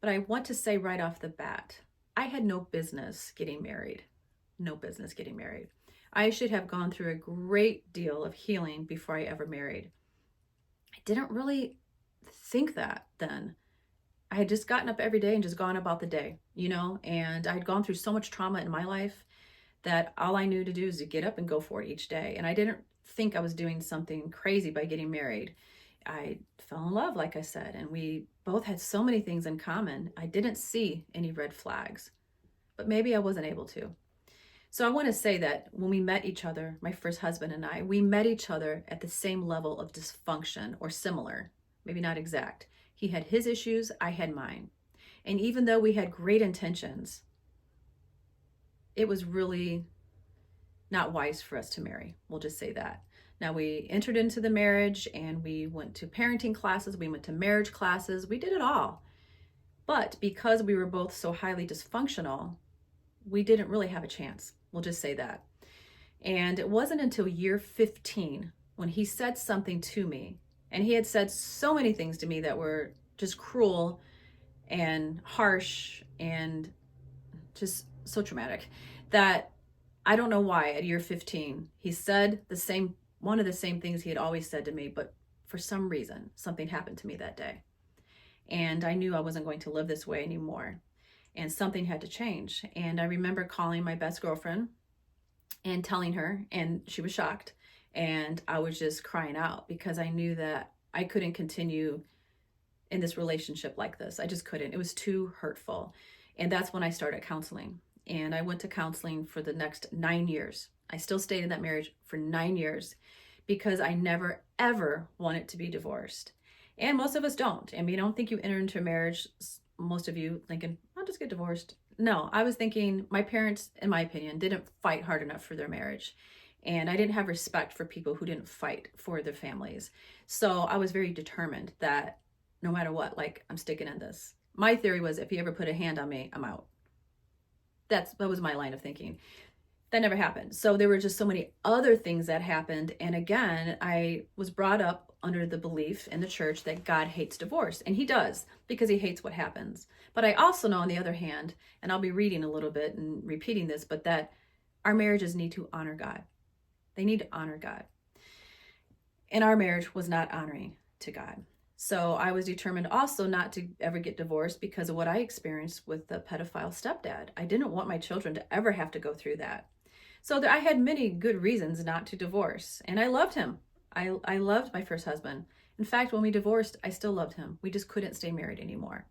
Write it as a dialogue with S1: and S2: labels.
S1: But I want to say right off the bat, I had no business getting married. No business getting married. I should have gone through a great deal of healing before I ever married. I didn't really think that then. I had just gotten up every day and just gone about the day, and I'd gone through so much trauma in my life that all I knew to do is to get up and go for it each day. And I didn't think I was doing something crazy by getting married. I fell in love, like I said, and we both had so many things in common. I didn't see any red flags, but maybe I wasn't able to. So I want to say that when we met each other, my first husband and I, we met each other at the same level of dysfunction or similar, maybe not exact. He had his issues, I had mine. And even though we had great intentions, it was really not wise for us to marry. We'll just say that. Now, we entered into the marriage and we went to parenting classes, we went to marriage classes, we did it all. But because we were both so highly dysfunctional, we didn't really have a chance. We'll just say that. And it wasn't until year 15 when he said something to me, and he had said so many things to me that were just cruel and harsh and just so traumatic, that I don't know why at year 15 he said one of the same things he had always said to me, but for some reason something happened to me that day. And I knew I wasn't going to live this way anymore. And something had to change. And I remember calling my best girlfriend and telling her, and she was shocked. And I was just crying out because I knew that I couldn't continue in this relationship like this. I just couldn't. It was too hurtful. And that's when I started counseling. And I went to counseling for the next 9 years. I still stayed in that marriage for 9 years because I never, ever wanted to be divorced. And most of us don't. I mean, I don't think you enter into a marriage, most of you thinking, I'll just get divorced. No, I was thinking my parents, in my opinion, didn't fight hard enough for their marriage. And I didn't have respect for people who didn't fight for their families. So I was very determined that no matter what, like, I'm sticking in this. My theory was if he ever put a hand on me, I'm out. That was my line of thinking. That never happened. So there were just so many other things that happened. And again, I was brought up under the belief in the church that God hates divorce. And he does, because he hates what happens. But I also know, on the other hand, and I'll be reading a little bit and repeating this, but that our marriages need to honor God. They need to honor God. And our marriage was not honoring to God. So I was determined also not to ever get divorced because of what I experienced with the pedophile stepdad. I didn't want my children to ever have to go through that. So I had many good reasons not to divorce. And I loved him. I loved my first husband. In fact, when we divorced, I still loved him. We just couldn't stay married anymore.